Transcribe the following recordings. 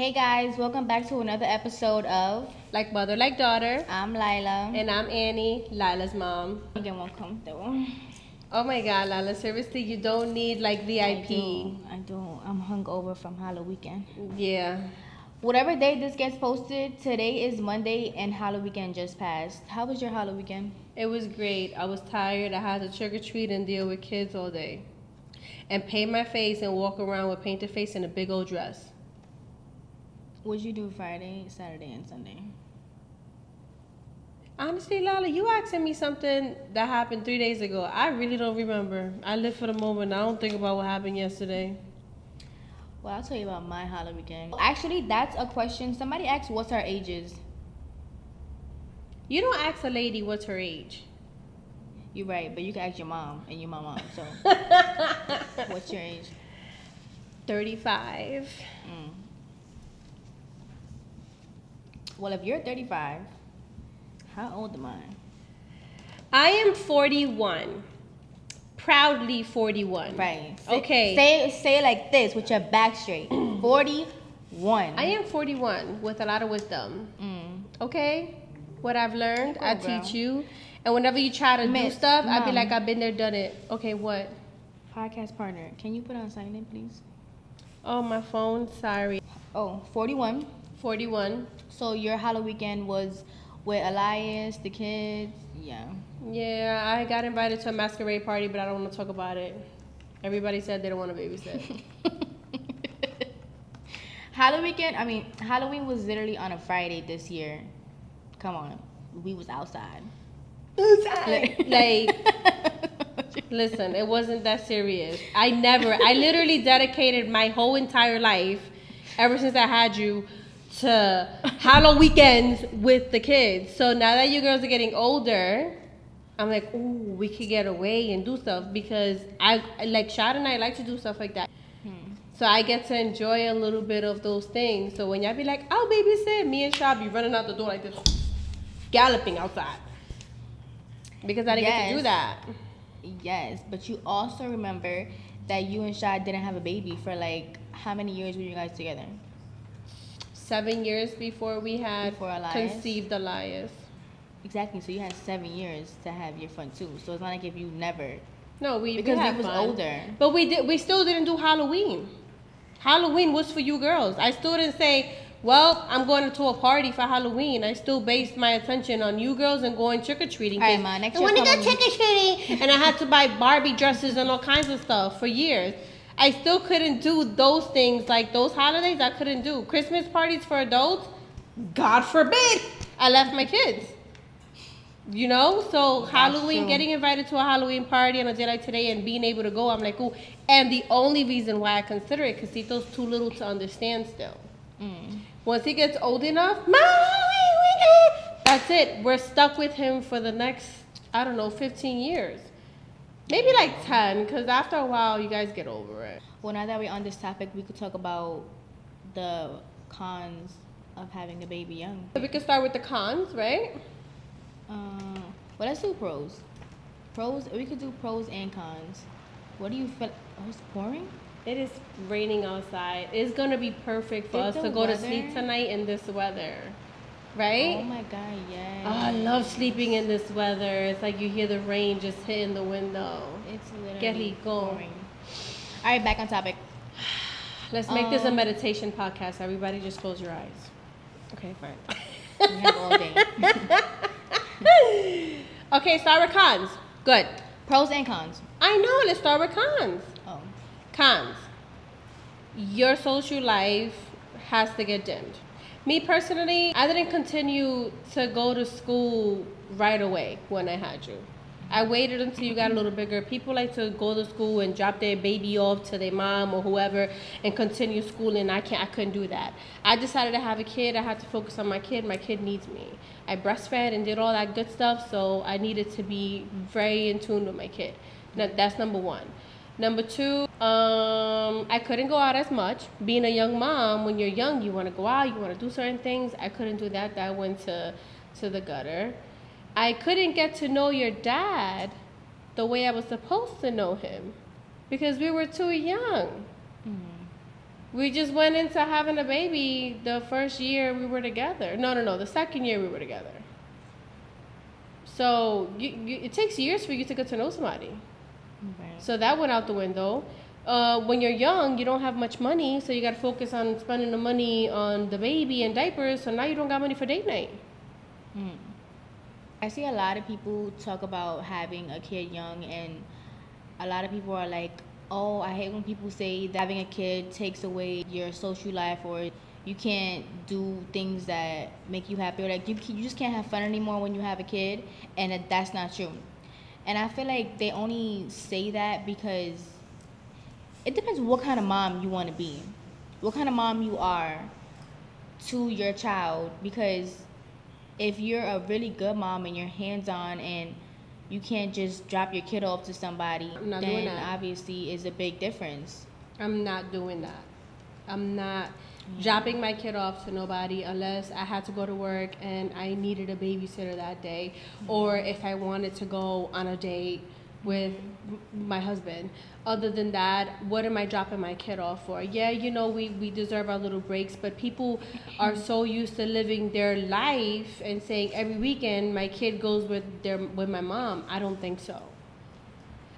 Hey guys, welcome back to another episode of Like mother, like daughter. I'm Lila. And I'm Annie, Lila's mom. Get more comfortable. Oh my god, Lila, seriously, you don't need like VIP. I do. I'm hungover from Halloween weekend. Yeah. Whatever day this gets posted, today is Monday and Halloween weekend just passed. How was your Halloween weekend? It was great. I was tired. I had to trick or treat and deal with kids all day. And paint my face and walk around with painted face in a big old dress. What'd you do Friday, Saturday, and Sunday? Honestly, Lala, you asking me something that happened 3 days ago. I really don't remember. I live for the moment. I don't think about what happened yesterday. Well, I'll tell you about my Halloween weekend. Actually, that's a question. Somebody asked what's our ages. You don't ask a lady what's her age. You're right, but you can ask your mom and you're my mom. So, what's your age? 35. Well, if you're 35, how old am I? I am 41. Proudly 41. Right. Okay. Say it like this with your back straight. 41. I am 41 with a lot of wisdom. Okay? What I've learned, I girl. teach you. And whenever you try to do Miss, stuff, I be Mom. like, I've been there, done it. Okay, what? Podcast partner, can you put on silent, please? Oh, my phone. Sorry. Oh, 41. 41. So your Halloween weekend was with Elias, the kids. Yeah. Yeah, I got invited to a masquerade party, but I don't want to talk about it. Everybody said they don't want to babysit. Halloween was literally on a Friday this year. Come on. We was outside. Like, listen, it wasn't that serious. I literally dedicated my whole entire life, ever since I had you, to Halloween weekends with the kids. So now that you girls are getting older, I'm like, ooh, we could get away and do stuff because I like Shad and I like to do stuff like that. So I get to enjoy a little bit of those things. So when y'all be like, I'll babysit, me and Shad be running out the door like this, galloping outside. Because I didn't get to do that. Yes, but you also remember that you and Shad didn't have a baby for like how many years were you guys together? 7 years before we had Before Elias? conceived Elias. Exactly. So you had 7 years to have your fun too. So it's not like if you never. No, we Because had we was fun. older. But we still didn't do Halloween. Halloween was for you girls. I still didn't say, well, I'm going to a party for Halloween. I still based my attention on you girls and going trick or treating. All right, Ma, next I year want to go come with trick or treating, and I had to buy Barbie dresses and all kinds of stuff for years. I still couldn't do those things, like those holidays. I couldn't do Christmas parties for adults. God forbid I left my kids. You know, so That's Halloween, true. getting invited to a Halloween party on a day like today and being able to go, I'm like, ooh. And the only reason why I consider it, because Tito's too little to understand still. Once he gets old enough, that's it. We're stuck with him for the next, 15 years. Maybe like 10, because after a while, you guys get over it. Well, now that we're on this topic, we could talk about the cons of having a baby young. So we can start with the cons, right? Well, let's do pros. Pros. We could do pros and cons. What do you feel? Oh, it's pouring. It is raining outside. It's going to be perfect for us the to go to weather- sleep tonight in this weather. Oh Right? my God, yes. Oh, I love sleeping in this weather. It's like you hear the rain just hitting the window. It's Get literally it going. pouring. All right, back on topic. Let's make this a meditation podcast. Everybody just close your eyes. Okay, fine. We have all day. Okay, start with cons. Good. Pros and cons. I know, let's start with cons. Oh. Cons. Your social life has to get dimmed. Me personally, I didn't continue to go to school right away when I had you. I waited until you got a little bigger. People like to go to school and drop their baby off to their mom or whoever and continue schooling. I couldn't do that. I decided to have a kid. I had to focus on my kid. My kid needs me. I breastfed and did all that good stuff, so I needed to be very in tune with my kid. That's number one. Number two, I couldn't go out as much. Being a young mom, when you're young, you want to go out, you want to do certain things. I couldn't do that. That went to the gutter. I couldn't get to know your dad the way I was supposed to know him because we were too young. We just went into having a baby the first year we were together. No, the second year we were together. So it takes years for you to get to know somebody. Okay. So that went out the window. When you're young, you don't have much money, so you got to focus on spending the money on the baby and diapers. So now you don't got money for date night. I see a lot of people talk about having a kid young, and a lot of people are like, oh, I hate when people say that having a kid takes away your social life, or you can't do things that make you happy, or like you just can't have fun anymore when you have a kid, and that's not true. And I feel like they only say that because it depends what kind of mom you want to be, what kind of mom you are to your child. Because if you're a really good mom and you're hands-on and you can't just drop your kid off to somebody, I'm not doing then that. obviously is a big difference. I'm not doing that. I'm not dropping my kid off to nobody unless I had to go to work and I needed a babysitter that day, or if I wanted to go on a date with my husband. Other than that, what am I dropping my kid off for? Yeah, you know, we deserve our little breaks, but people are so used to living their life and saying every weekend my kid goes with my mom. I don't think so.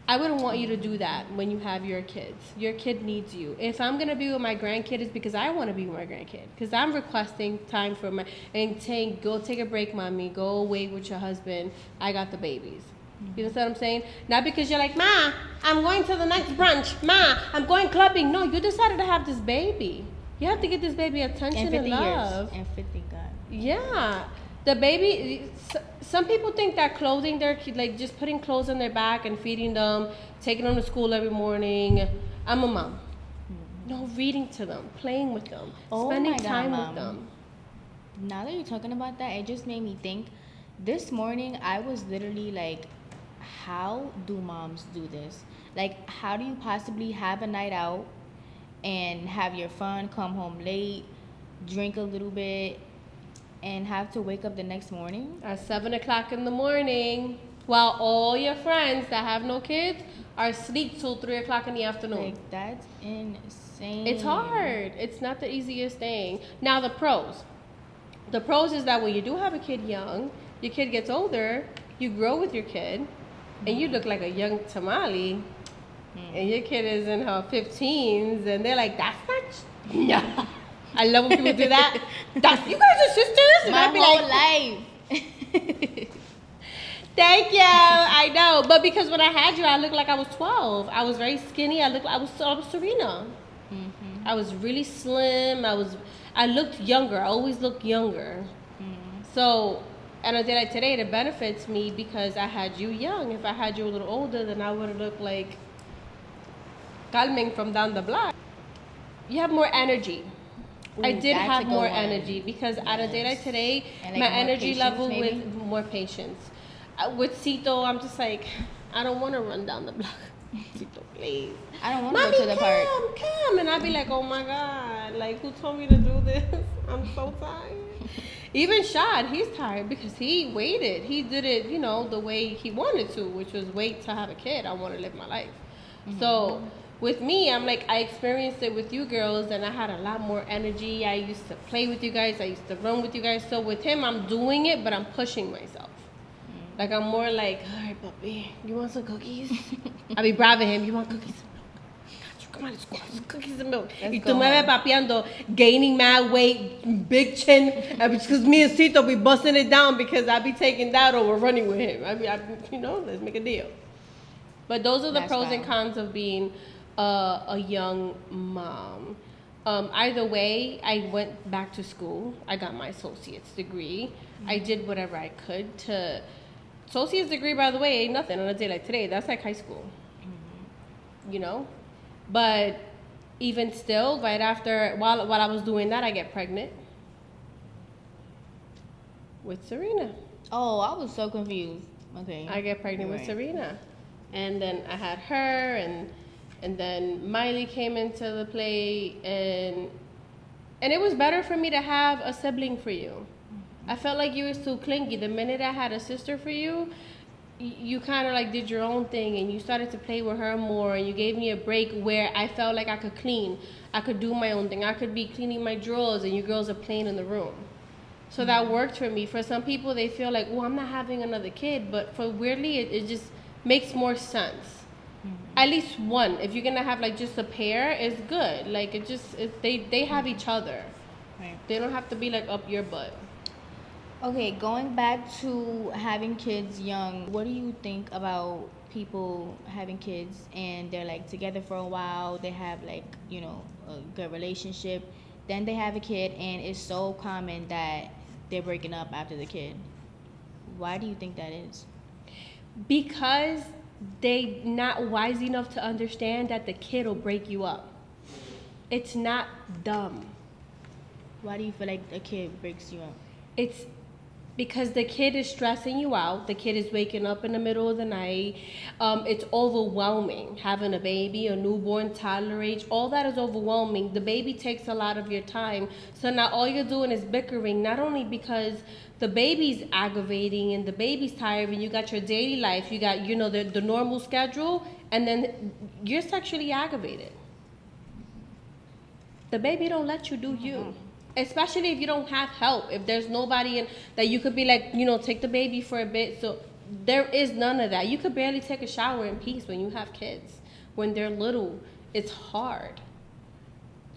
I wouldn't want you to do that when you have your kids. Your kid needs you. If I'm gonna be with my grandkid, it's because I want to be with my grandkid. Because I'm requesting time for and saying, go take a break, mommy. Go away with your husband. I got the babies. You know what I'm saying? Not because you're like, Ma, I'm going to the next brunch. Ma, I'm going clubbing. No, you decided to have this baby. You have to get this baby attention and 50 love. years. And 50, God. Yeah. The baby, some people think that clothing their kid, like just putting clothes on their back and feeding them, taking them to school every morning. I'm a mom. No, reading to them, playing with them, spending my God, time Mom. with them. Now that you're talking about that, it just made me think. This morning, I was literally like, how do moms do this? Like, how do you possibly have a night out and have your fun, come home late, drink a little bit, and have to wake up the next morning? At 7 o'clock in the morning, while all your friends that have no kids are asleep till 3 o'clock in the afternoon. Like, that's insane. It's hard. It's not the easiest thing. Now the pros. The pros is that when you do have a kid young, your kid gets older, you grow with your kid, and you look like a young tamale, and your kid is in her 15s, and they're like, that's not... No. I love when people do that. That's, you guys are sisters? And My I'd be whole like, life. thank you. I know. But because when I had you, I looked like I was 12. I was very skinny. I was Serena. Mm-hmm. I was really slim. I looked younger. I always looked younger. So, and a day like today, it benefits me because I had you young. If I had you a little older, then I would have looked like Carmen from down the block. You have more energy. I did that's a have good more one. energy because on a day like today, And, like, my more energy patience, level maybe? with more patience. With Cito, I'm just like, I don't want to run down the block. Cito, please. I don't want to Mommy, go to the park. come. And I'd be like, oh my God, like, who told me to do this? I'm so tired. Even Shad, he's tired because he waited. He did it, you know, the way he wanted to, which was wait to have a kid. I want to live my life. So with me, I'm like, I experienced it with you girls, and I had a lot more energy. I used to play with you guys. I used to run with you guys. So with him, I'm doing it, but I'm pushing myself. Like, I'm more like, all right, puppy, you want some cookies? I be bribing him. You want cookies? Come on, let's go. Cookies and milk. Let's Y go tú me ves papeando, gaining mad weight, big chin. And because me and Cito be busting it down because I be taking that or we're running with him. You know, let's make a deal. But those are the That's pros and fine. cons of being a young mom. Either way, I went back to school. I got my associate's degree. I did whatever I could to... Associate's degree, by the way, ain't nothing on a day like today. That's like high school. You know? But even still, right after, while I was doing that, I get pregnant with Serena. Oh, I was so confused. Okay. I get pregnant You're with right. Serena. And then I had her, and then Miley came into the play, and it was better for me to have a sibling for you. I felt like you was too clingy. The minute I had a sister for you, you kind of like did your own thing and you started to play with her more and you gave me a break where I felt like I could clean. I could do my own thing. I could be cleaning my drawers and you girls are playing in the room. So that worked for me. For some people, they feel like, I'm not having another kid. But for weirdly, it just makes more sense. At least one. If you're going to have like just a pair, it's good. Like they have each other. Right. They don't have to be like up your butt. Okay, going back to having kids young, what do you think about people having kids and they're like together for a while, they have like, a good relationship, then they have a kid and it's so common that they're breaking up after the kid. Why do you think that is? Because they not wise enough to understand that the kid will break you up. It's not dumb. Why do you feel like a kid breaks you up? It's because the kid is stressing you out. The kid is waking up in the middle of the night. It's overwhelming. Having a baby, a newborn, toddler age, all that is overwhelming. The baby takes a lot of your time. So now all you're doing is bickering, not only because the baby's aggravating and the baby's tired and you got your daily life, you got, the normal schedule, and then you're sexually aggravated. The baby don't let you do you. Especially if you don't have help, if there's nobody in that you could be like, take the baby for a bit. So there is none of that. You could barely take a shower in peace when you have kids. When they're little, it's hard.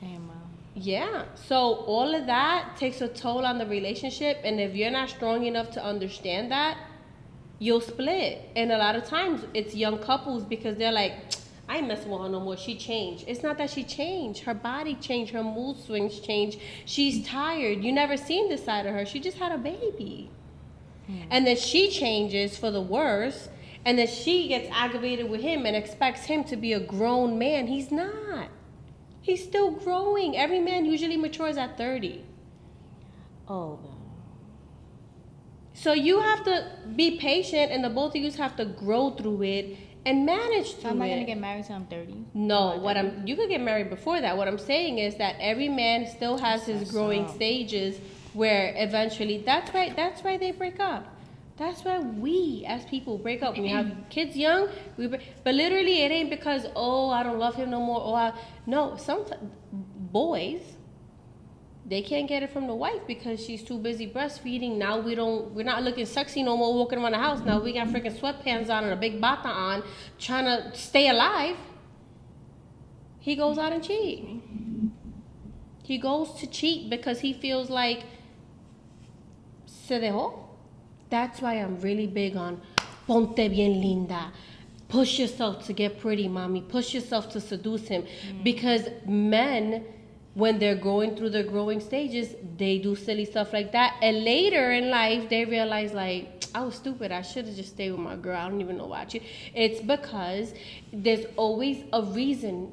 Damn, wow. Yeah. So all of that takes a toll on the relationship. And if you're not strong enough to understand that, you'll split. And a lot of times it's young couples because they're like, I ain't messing with her no more. She changed. It's not that she changed. Her body changed. Her mood swings changed. She's tired. You never seen this side of her. She just had a baby. And then she changes for the worse. And then she gets aggravated with him and expects him to be a grown man. He's not. He's still growing. Every man usually matures at 30. Oh, So you have to be patient and the both of you have to grow through it and manage through it. so I'm not gonna get married till I'm 30? No, you could get married before that. What I'm saying is that every man still has his growing stages where eventually that's why they break up. That's why we as people break up. When we have kids young, but literally it ain't because I don't love him no more. No, some boys, they can't get it from the wife because she's too busy breastfeeding. Now we're not looking sexy no more walking around the house. Now we got freaking sweatpants on and a big bata on trying to stay alive. He goes out and cheat. He goes to cheat because he feels like se dejó. That's why I'm really big on ponte bien linda. Push yourself to get pretty, mommy. Push yourself to seduce him. Because men, when they're going through their growing stages, they do silly stuff like that. And later in life, they realize, like, I was stupid. I should have just stayed with my girl. I don't even know why. It's because there's always a reason.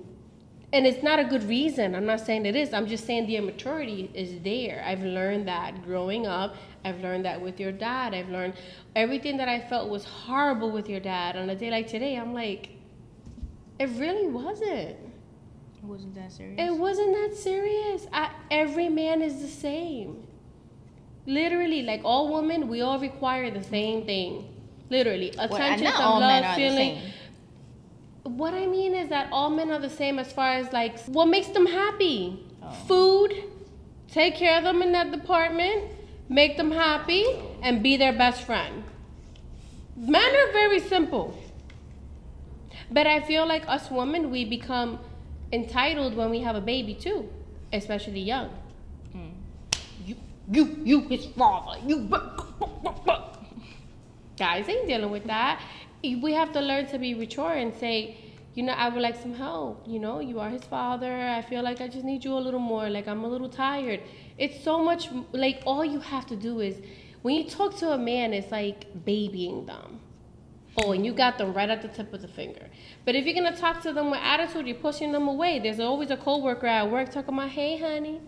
And it's not a good reason. I'm not saying it is. I'm just saying the immaturity is there. I've learned that growing up. I've learned that with your dad. I've learned everything that I felt was horrible with your dad. On a day like today, I'm like, it really wasn't. It wasn't that serious? It wasn't that serious. Every man is the same. Literally, like all women, we all require the same thing. Literally, attention, not some all men love, are feeling. the same. What I mean is that all men are the same as far as like what makes them happy. Oh. Food, take care of them in that department, make them happy, and be their best friend. Men are very simple. But I feel like us women, we become entitled when we have a baby too, especially young. You, his father, Guys ain't dealing with that. We have to learn to be mature and say, I would like some help. You are his father. I feel like I just need you a little more. Like, I'm a little tired. It's so much, like, all you have to do is, when you talk to a man, it's like babying them. And you got them right at the tip of the finger. But if you're going to talk to them with attitude, you're pushing them away. There's always a coworker at work talking about, hey, honey.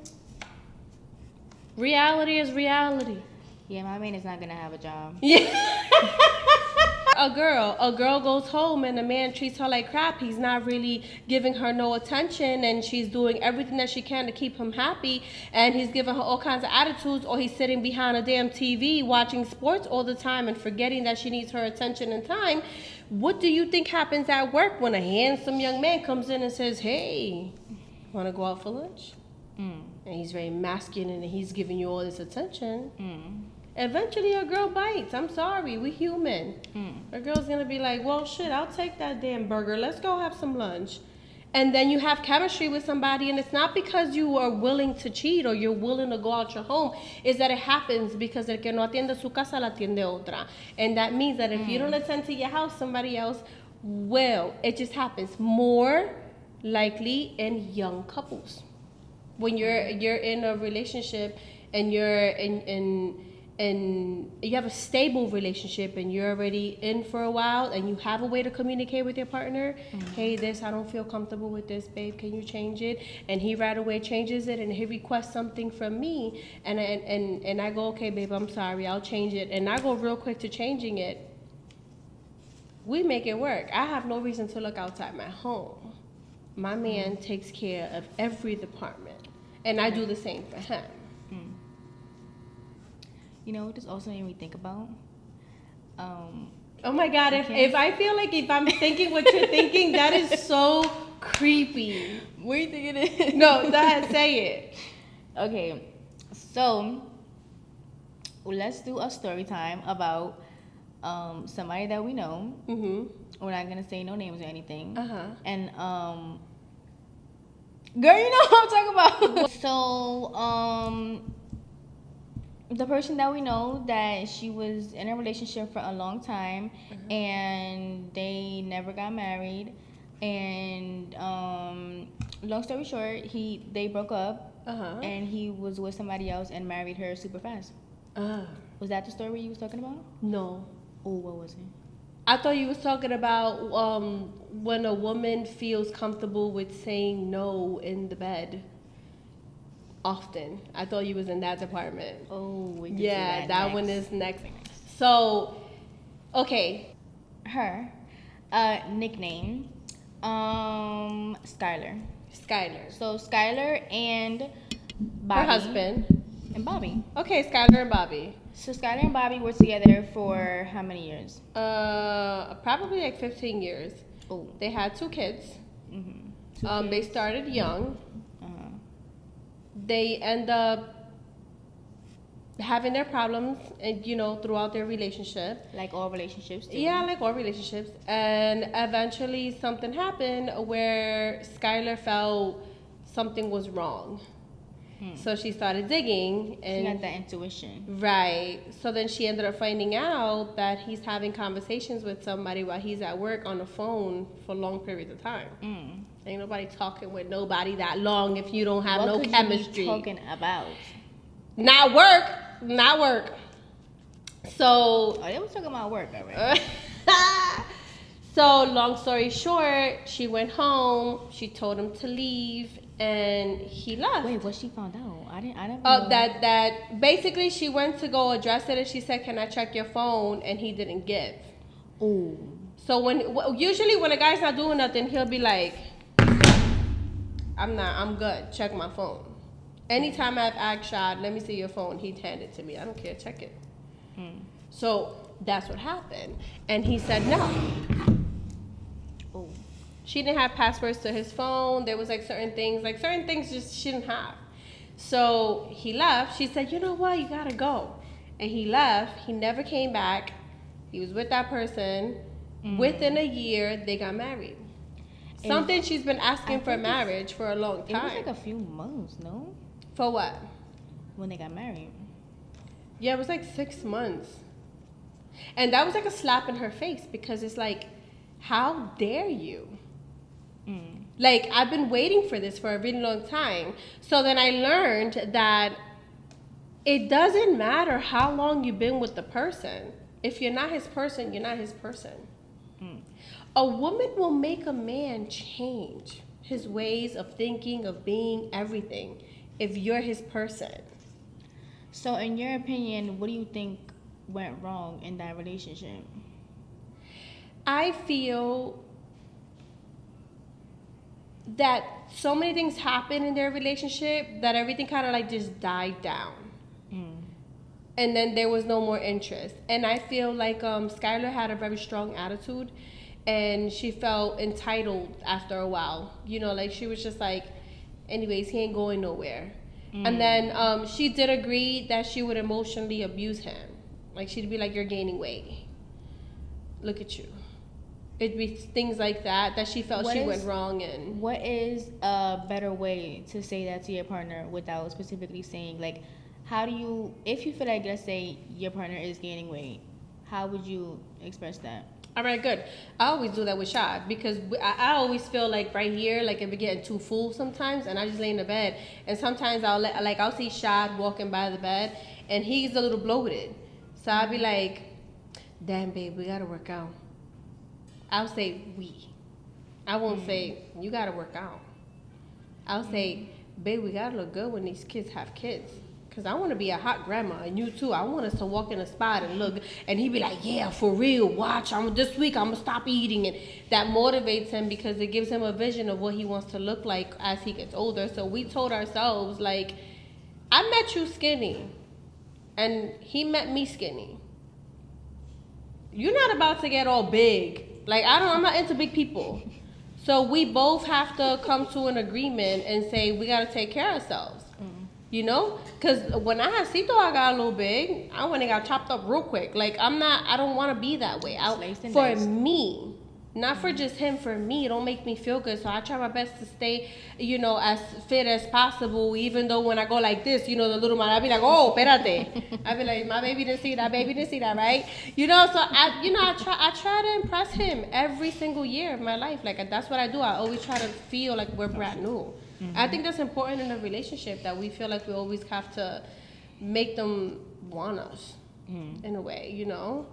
Reality is reality. Yeah, my man is not gonna have a job. Yeah. A girl goes home and a man treats her like crap. He's not really giving her no attention, and she's doing everything that she can to keep him happy, and he's giving her all kinds of attitudes, or he's sitting behind a damn TV watching sports all the time and forgetting that she needs her attention and time. What do you think happens at work when a handsome young man comes in and says, "Hey, want to go out for lunch?" And he's very masculine and he's giving you all this attention. Eventually a girl bites. I'm sorry, we human. A girl's gonna be like, well, shit, I'll take that damn burger. Let's go have some lunch. And then you have chemistry with somebody, and it's not because you are willing to cheat or you're willing to go out your home. It's that it happens because el que no atiende su casa la atiende otra. And that means that if you don't attend to your house, somebody else will. It just happens more likely in young couples. When you're in a relationship and you're and you have a stable relationship and you're already in for a while and you have a way to communicate with your partner, hey, I don't feel comfortable with this, babe, can you change it? And he right away changes it, and he requests something from me, and I go, okay, babe, I'm sorry, I'll change it, and I go real quick to changing it. We make it work. I have no reason to look outside my home. My man takes care of every department, and I do the same for him. You know, this also made me think about. Oh my God! If I feel like if I'm thinking what you're thinking, that is so creepy. What do you think it is? No, go ahead, say it. Okay, so let's do a story time about somebody that we know. We're not gonna say no names or anything. And girl, you know what I'm talking about. So the person that we know, that she was in a relationship for a long time, and they never got married, and long story short, they broke up, and he was with somebody else and married her super fast. Was that the story you was talking about? No. Oh, what was it? I thought you was talking about when a woman feels comfortable with saying no in the bed. Often. I thought you was in that department. Oh, we can yeah, do that next. one is next. So, okay. Her nickname, Skylar. Skylar. So Skylar and Bobby. Her husband. And Bobby. Okay, Skylar and Bobby. So Skylar and Bobby were together for how many years? Probably like 15 years. Oh. They had 2 kids. They started young. They end up having their problems, and throughout their relationship. Like all relationships do. Yeah, like all relationships. And eventually something happened where Skylar felt something was wrong. So she started digging, and she had that intuition. Right. So then she ended up finding out that he's having conversations with somebody while he's at work on the phone for long periods of time. Ain't nobody talking with nobody that long if you don't have no chemistry. What could you be talking about? Not work. So they was talking about work already. So long story short, she went home. She told him to leave, and he left. Wait, what she found out? I didn't know. That basically she went to go address it, and she said, "Can I check your phone?" And he didn't give. Oh. So usually when a guy's not doing nothing, he'll be like, I'm good. Check my phone. Anytime I've asked Shad, let me see your phone, he'd hand it to me. I don't care, check it. So that's what happened. And he said no. Oh. She didn't have passwords to his phone. There was certain things just she didn't have. So he left. She said, you know what, you gotta go. And he left. He never came back. He was with that person. Within a year, they got married. Something she's been asking for marriage for a long time. It was like a few months, no? For what? When they got married. Yeah, it was like 6 months. And that was like a slap in her face, because it's like, how dare you? Like, I've been waiting for this for a really long time. So then I learned that it doesn't matter how long you've been with the person. If you're not his person, you're not his person. A woman will make a man change his ways of thinking, of being, everything, if you're his person. So in your opinion, what do you think went wrong in that relationship? I feel that so many things happened in their relationship that everything kind of like just died down. And then there was no more interest. And I feel like Skylar had a very strong attitude, and she felt entitled after a while. You know, like she was just like, anyways, he ain't going nowhere. And then she did agree that she would emotionally abuse him. Like she'd be like, you're gaining weight. Look at you. It'd be things like that that she felt she went wrong in. What is a better way to say that to your partner without specifically saying, like, how do you, if you feel like, let's say, your partner is gaining weight, how would you express that? All right, good. I always do that with Shad because I always feel like right here, like if we're getting too full sometimes, and I just lay in the bed, and sometimes I'll see Shad walking by the bed, and he's a little bloated, so I'll be like, damn, babe, we gotta work out. I'll say we. I won't say you gotta work out. I'll say, babe, we gotta look good when these kids have kids. Cause I want to be a hot grandma, and you too. I want us to walk in a spot and look, and he'd be like, "Yeah, for real. Watch. This week I'm gonna stop eating," and that motivates him because it gives him a vision of what he wants to look like as he gets older. So we told ourselves, like, I met you skinny, and he met me skinny. You're not about to get all big. Like I'm not into big people. So we both have to come to an agreement and say we gotta take care of ourselves. You know, because when I had Cito, I got a little big. I went and got chopped up real quick. Like I don't want to be that way. For me, not for just him. For me, it don't make me feel good. So I try my best to stay, you know, as fit as possible. Even though when I go like this, you know, the little man, I be like, oh, espérate. I be like, my baby didn't see that. Baby didn't see that, right? You know, so I try to impress him every single year of my life. Like that's what I do. I always try to feel like we're brand new. I think that's important in a relationship, that we feel like we always have to make them want us in a way, you know?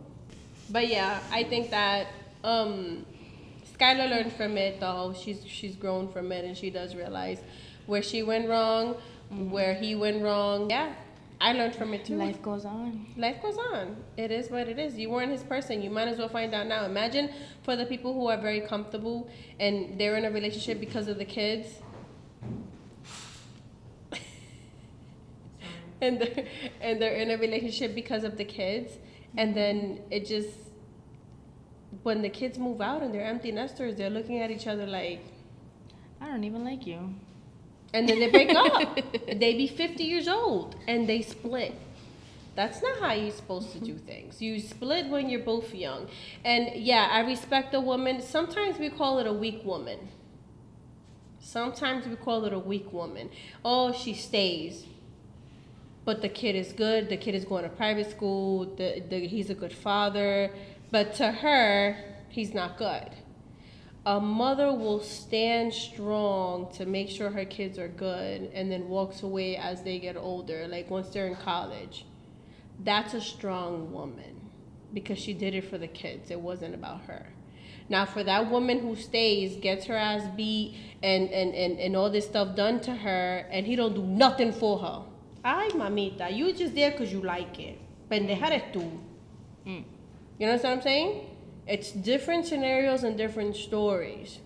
But yeah, I think that Skylar learned from it though. She's grown from it, and she does realize where she went wrong, where he went wrong. Yeah, I learned from it too. Life goes on. Life goes on. It is what it is. You weren't his person. You might as well find out now. Imagine for the people who are very comfortable and they're in a relationship because of the kids. and they're in a relationship because of the kids, and then it just, when the kids move out and they're empty nesters, they're looking at each other like, I don't even like you. And then they break up. They be 50 years old and they split. That's not how you're supposed to do things. You split when you're both young. And yeah, I respect a woman. Sometimes we call it a weak woman. Sometimes we call it a weak woman. Oh, she stays. But the kid is good. The kid is going to private school. He's a good father. But to her, he's not good. A mother will stand strong to make sure her kids are good and then walks away as they get older, like once they're in college. That's a strong woman because she did it for the kids. It wasn't about her. Now, for that woman who stays, gets her ass beat and all this stuff done to her, and he don't do nothing for her. Ay, mamita, you just there because you like it. Pendeja eres tú. You know what I'm saying? It's different scenarios and different stories.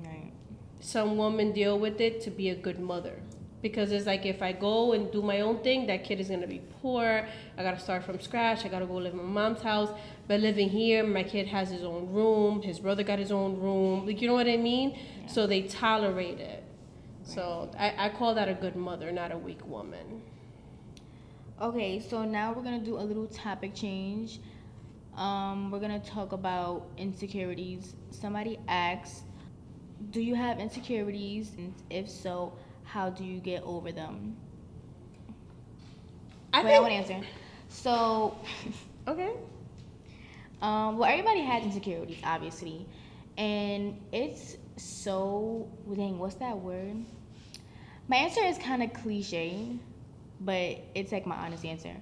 Right. Some women deal with it to be a good mother. Because it's like, if I go and do my own thing, that kid is going to be poor. I got to start from scratch. I got to go live in my mom's house. But living here, my kid has his own room. His brother got his own room. Like, you know what I mean? Yeah. So they tolerate it. Right. So I call that a good mother, not a weak woman. Okay, so now we're going to do a little topic change. We're going to talk about insecurities. Somebody asked, do you have insecurities? And if so, how do you get over them? I want to answer. So, okay. Well, everybody has insecurities, obviously. And it's so, dang, what's that word? My answer is kind of cliche, but it's like my honest answer.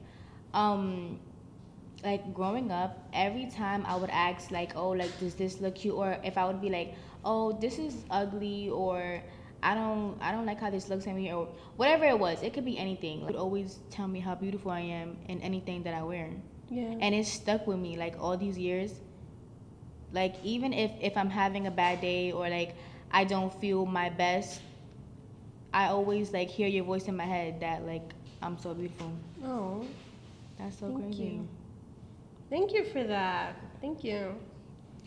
Like growing up, every time I would ask like, oh, like, does this look cute? Or if I would be like, oh, this is ugly, or I don't like how this looks at me, or whatever it was. It could be anything. Like, it would always tell me how beautiful I am in anything that I wear. Yeah. And it stuck with me like all these years. Like, even if I'm having a bad day or like I don't feel my best, I always like hear your voice in my head that like I'm so beautiful. Oh, That's so thank crazy. you. Thank you for that. Thank you.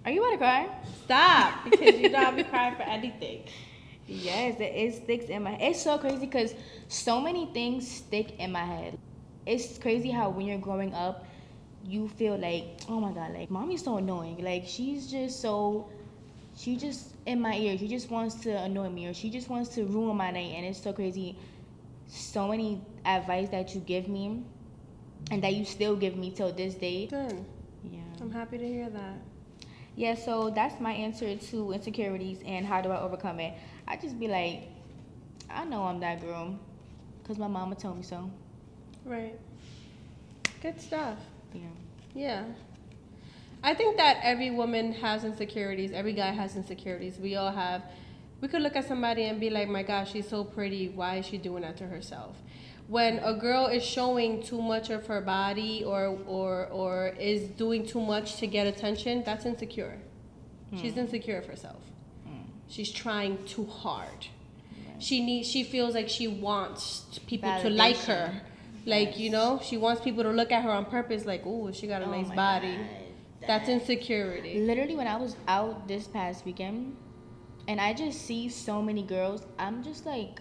Are you about to cry? Stop, because you know I'll be crying for anything. Yes, it sticks in my. It's so crazy because so many things stick in my head. It's crazy how when you're growing up, you feel like, oh my god, like mommy's so annoying. Like she's just so, she just in my ear. She just wants to annoy me, or she just wants to ruin my night. And it's so crazy. So many advice that you give me, and that you still give me till this day. Good. Yeah. I'm happy to hear that. Yeah, so that's my answer to insecurities and how do I overcome it. I just be like, I know I'm that girl, cause my mama told me so. Right. Good stuff. Yeah. Yeah. I think that every woman has insecurities. Every guy has insecurities. We all have. We could look at somebody and be like, my gosh, she's so pretty. Why is she doing that to herself? When a girl is showing too much of her body or is doing too much to get attention, that's insecure. She's insecure of herself. She's trying too hard. She feels like she wants people to like her. Like, you know, she wants people to look at her on purpose like, "Ooh, she got a nice my body." God. That's insecurity. Literally, when I was out this past weekend, and I just see so many girls, I'm just like,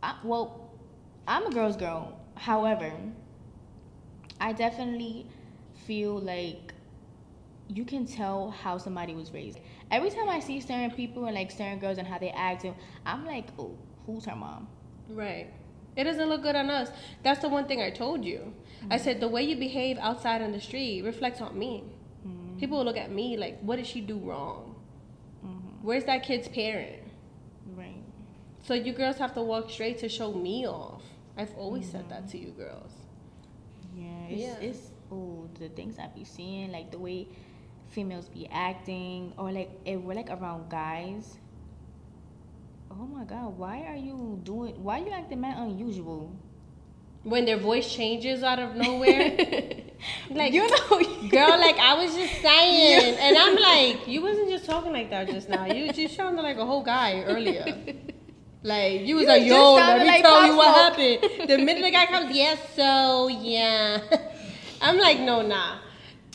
I'm a girl's girl. However, I definitely feel like you can tell how somebody was raised. Every time I see certain people and like certain girls and how they act, and I'm like, oh, who's her mom? Right. It doesn't look good on us. That's the one thing I told you. I said the way you behave outside on the street reflects on me. People will look at me like, what did she do wrong? Where's that kid's parent? Right. So you girls have to walk straight to show me off. I've always said that to you girls. Yeah, it's the things I be seeing, like the way females be acting, or like if we're like around guys. Oh my god, why are you acting mad unusual? When their voice changes out of nowhere. Like, You know, girl, like I was just saying. And I'm like, you wasn't just talking like that just now. You just sounded like a whole guy earlier. Like, you was like, just yo, let sounded me like tell Pop you what Smoke. happened. The minute the guy comes, yes, so, yeah. I'm like, no, nah.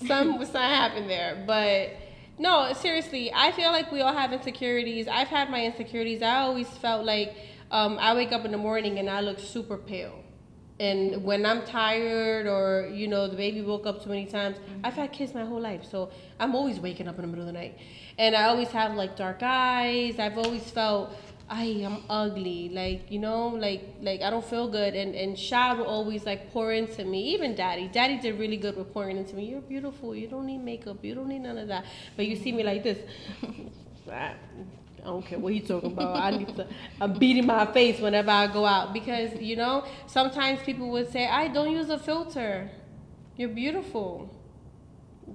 Something happened there. But, no, seriously, I feel like we all have insecurities. I've had my insecurities. I always felt like I wake up in the morning and I look super pale. And when I'm tired or, you know, the baby woke up too many times, I've had kids my whole life. So I'm always waking up in the middle of the night. And I always have, like, dark eyes. I've always felt, I'm ugly. Like, you know, like I don't feel good. And Shad will always, like, pour into me. Even Daddy. Daddy did really good with pouring into me. You're beautiful. You don't need makeup. You don't need none of that. But you see me like this. I don't care what he's talking about. I'm beating my face whenever I go out because, you know, sometimes people would say, I don't use a filter. You're beautiful.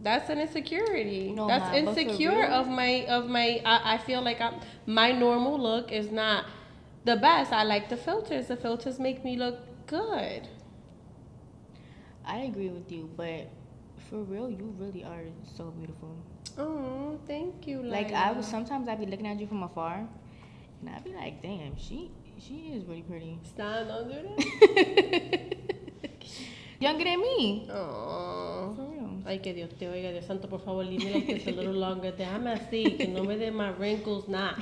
That's an insecurity. No, That's Ma, but for insecure real? of my I feel like my normal look is not the best. I like the filters. The filters make me look good. I agree with you, but for real, you really are so beautiful. Oh, thank you, Like Lila. sometimes I'd be looking at you from afar, and I'd be like, damn, she is really pretty. Stop, don't do that. Younger than me. Oh. For real. Ay, que Dios te oiga, Dios santo, por favor, leave me like this a little longer. Déjame así, que no me dé más wrinkles, nada.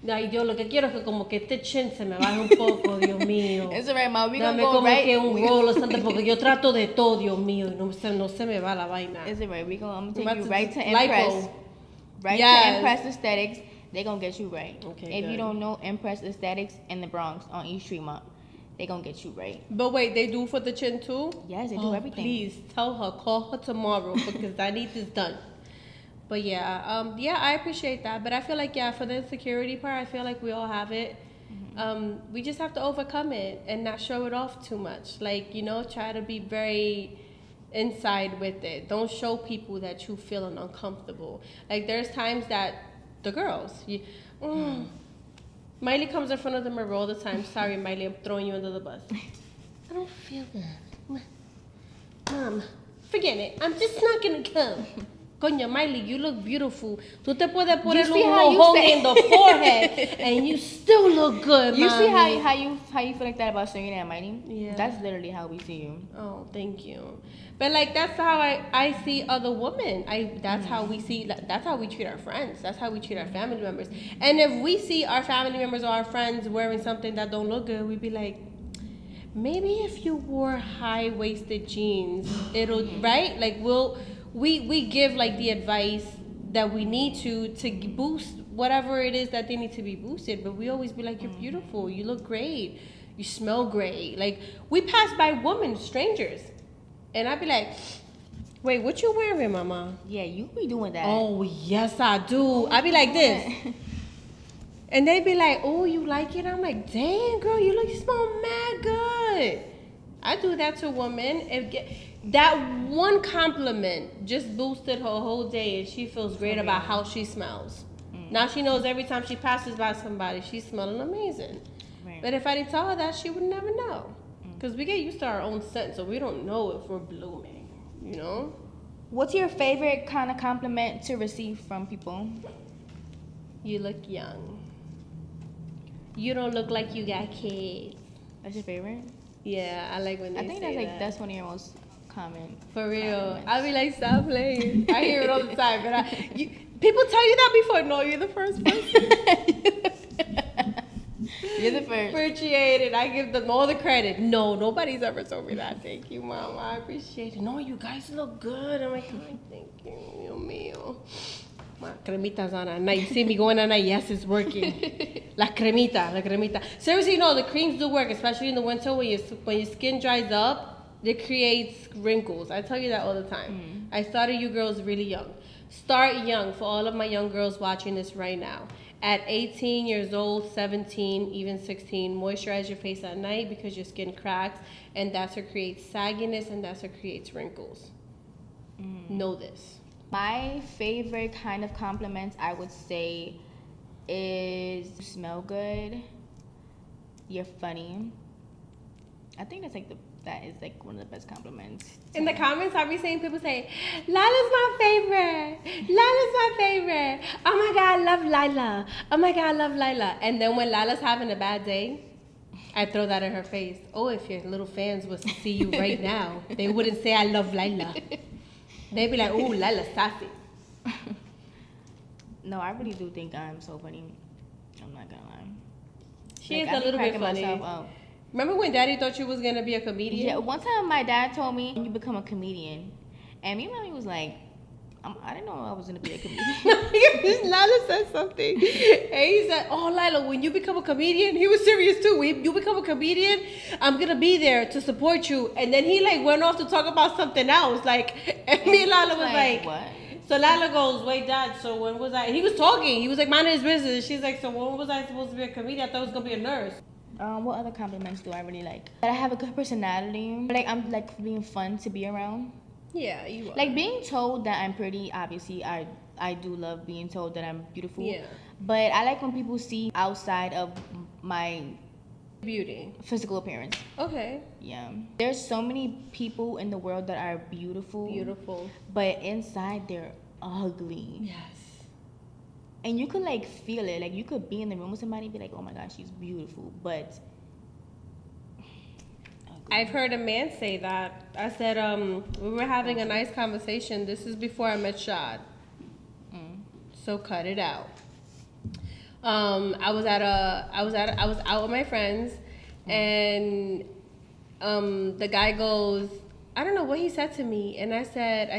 Ay, yo lo que quiero es que como que este chin se me baje un poco, Dios mío. It's alright, Ma. We gonna Dame go como right. que un rolo, santo, porque yo trato de todo, Dios mío, y no se me va la vaina. It's alright. I'm I'm gonna about take you to right to just Impress. lipo. Right Yes. to Impress Aesthetics. They gonna get you right. Okay, If you good. don't know Impress Aesthetics in the Bronx on East Tremont, they gonna get you right. But wait, they do for the chin too? Yes, they do everything. Please tell her, call her tomorrow because I need this done. But yeah, I appreciate that. But I feel like for the insecurity part, I feel like we all have it. We just have to overcome it and not show it off too much. Like, you know, try to be very inside with it. Don't show people that you feeling uncomfortable. Like there's times that the girls, Miley comes in front of the mirror all the time. Sorry, Miley, I'm throwing you under the bus. I don't feel good. Mom, forget it. I'm just not gonna come. Coño, Miley, you look beautiful. Tú te puedes poner see un how you mojón say- in the forehead and you still look good, You see mommy. how you feel like that about Serena and Mighty? Yeah. That's literally how we see you. Oh, thank you. But like that's how I see other women. That's how we see. That's how we treat our friends. That's how we treat our family members. And if we see our family members or our friends wearing something that don't look good, we'd be like, maybe if you wore high-waisted jeans, it'll right. Like we give like the advice that we need to boost whatever it is that they need to be boosted. But we always be like, you're beautiful. You look great. You smell great. Like we pass by women, strangers. And I'd be like, wait, what you wearing, mama? Yeah, you be doing that. Oh, yes, I do. I'd be like this. And they'd be like, oh, you like it? I'm like, dang, girl, you smell mad good. I do that to women. That one compliment just boosted her whole day, and she feels great about how she smells. Now she knows every time she passes by somebody, she's smelling amazing. Right. But if I didn't tell her that, she would never know. Because we get used to our own scent, so we don't know if we're blooming, you know? What's your favorite kind of compliment to receive from people? You look young. You don't look like you got kids. That's your favorite? Yeah, I like when they I think say that. that's one of your most common. For real. compliments. I'll be like, stop playing. I hear it all the time. But people tell you that before. No, you're the first person. You're the first. Appreciate it. I give them all the credit. No, nobody's ever told me that. Thank you, Mom. I appreciate it. No, you guys look good. I'm like, oh, thank you, Dios mío. My cremita's on at night. You see me going at night. Yes, it's working. La cremita. Seriously, no, the creams do work, especially in the winter when your skin dries up. It creates wrinkles. I tell you that all the time. I started you girls really young. Start young for all of my young girls watching this right now. At 18 years old, 17, even 16, moisturize your face at night because your skin cracks, and that's what creates sagginess, and that's what creates wrinkles. Know this. My favorite kind of compliments I would say is you smell good, you're funny. I think that is like one of the best compliments. In the comments, I'll be seeing people say, Lila's my favorite. Lila's my favorite. Oh my God, I love Lila. Oh my God, I love Lila. And then when Lila's having a bad day, I throw that in her face. Oh, if your little fans was to see you right now, they wouldn't say I love Lila. They'd be like, ooh, Lila's sassy. No, I really do think I'm so funny. I'm not gonna lie. She Like, is I a be little bit cracking funny. myself up. Remember when Daddy thought you was gonna be a comedian? Yeah, one time my dad told me you become a comedian, and me and mommy was like, I didn't know I was gonna be a comedian. Lila said something. And he said, oh, Lila, when you become a comedian, he was serious too. When you become a comedian, I'm going to be there to support you. And then he like went off to talk about something else. Like, and me and Lila was like, what? So Lila goes, wait, Dad, so when was I? He was talking. He was like, minding his business. She's like, so when was I supposed to be a comedian? I thought I was going to be a nurse. What other compliments do I really like? That I have a good personality. Like, I'm like being fun to be around. Yeah, you are. Like being told that I'm pretty, obviously I do love being told that I'm beautiful. Yeah. But I like when people see outside of my Beauty. physical appearance. Okay. Yeah. There's so many people in the world that are beautiful. Beautiful. But inside they're ugly. Yes. And you could like feel it. Like you could be in the room with somebody and be like, oh my gosh, she's beautiful. But I've heard a man say that. I said, we were having a nice conversation. This is before I met Shad. So cut it out. I was out with my friends, and the guy goes, I don't know what he said to me, and I said,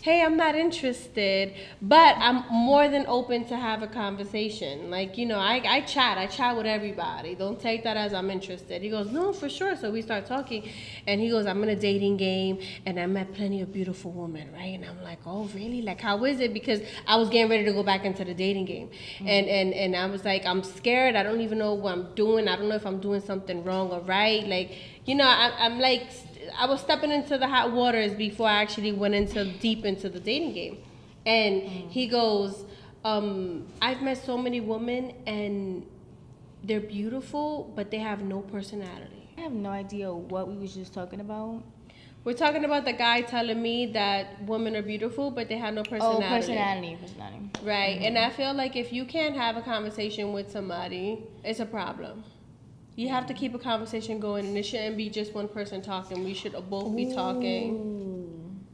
hey, I'm not interested, but I'm more than open to have a conversation. Like, you know, I chat with everybody. Don't take that as I'm interested. He goes, no, for sure. So we start talking, and he goes, I'm in a dating game, and I met plenty of beautiful women, right? And I'm like, oh, really? Like, how is it? Because I was getting ready to go back into the dating game, and I was like, I'm scared. I don't even know what I'm doing. I don't know if I'm doing something wrong or right. Like, you know, I'm like, I was stepping into the hot waters before I actually went deep into the dating game. And he goes, I've met so many women and they're beautiful, but they have no personality. I have no idea what we was just talking about. We're talking about the guy telling me that women are beautiful, but they have no personality. Oh, personality. Right. Mm-hmm. And I feel like if you can't have a conversation with somebody, it's a problem. You have to keep a conversation going, and it shouldn't be just one person talking. We should both be talking.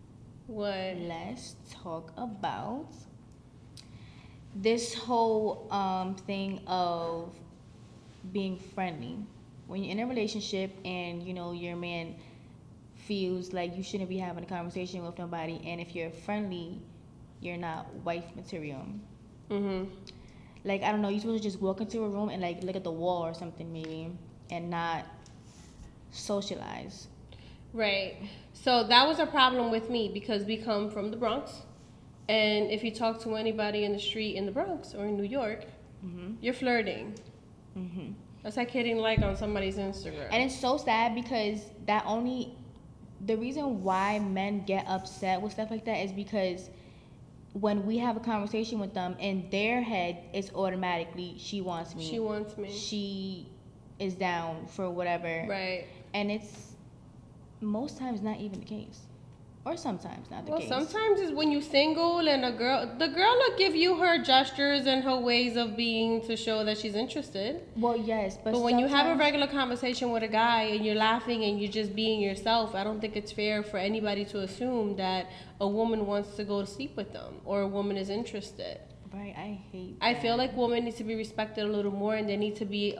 What? Let's talk about this whole thing of being friendly. When you're in a relationship and, you know, your man feels like you shouldn't be having a conversation with nobody, and if you're friendly, you're not wife material. Mm-hmm. Like, I don't know, you're supposed to just walk into a room and, like, look at the wall or something maybe, and not socialize. Right. So that was a problem with me because we come from the Bronx, and if you talk to anybody in the street in the Bronx or in New York, you're flirting. Mm-hmm. That's like hitting like on somebody's Instagram. And it's so sad because the reason why men get upset with stuff like that is because when we have a conversation with them, in their head, it's automatically, she wants me. She is down for whatever. Right. And it's most times not even the case. Or sometimes not the case. Well, sometimes it's when you're single and the girl will give you her gestures and her ways of being to show that she's interested. Well, yes, but when you have a regular conversation with a guy and you're laughing and you're just being yourself, I don't think it's fair for anybody to assume that a woman wants to go to sleep with them or a woman is interested. Right, I hate that. I feel like women need to be respected a little more, and they need to be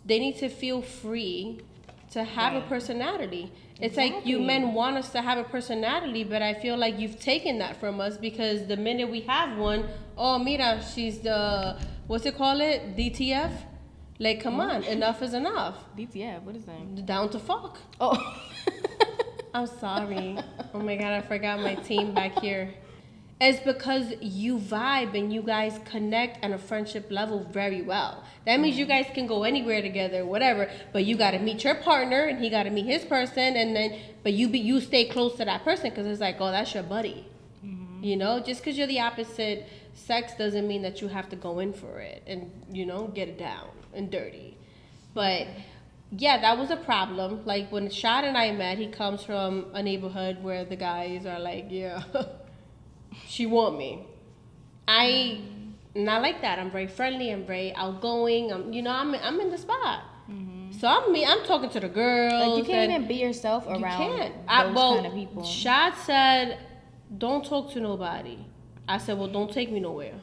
they need to feel free to have a personality. It's like you men want us to have a personality, but I feel like you've taken that from us because the minute we have one, oh, mira, she's the, what's it called it? DTF? Like, come on, enough is enough. DTF, what is that? Down to fuck. Oh. I'm sorry. Oh my God, I forgot my team back here. It's because you vibe and you guys connect on a friendship level very well. That means you guys can go anywhere together, whatever. But you got to meet your partner, and he got to meet his person, and then but you stay close to that person because it's like, oh, that's your buddy. Mm-hmm. You know, just because you're the opposite sex doesn't mean that you have to go in for it and, you know, get it down and dirty. But yeah, that was a problem. Like when Shad and I met, he comes from a neighborhood where the guys are like, yeah. She want me. I not like that. I'm very friendly. I'm very outgoing. I'm in the spot. Mm-hmm. So I'm talking to the girls. Like you can't even be yourself around those kind of people. Shad said, "Don't talk to nobody." I said, "Well, don't take me nowhere.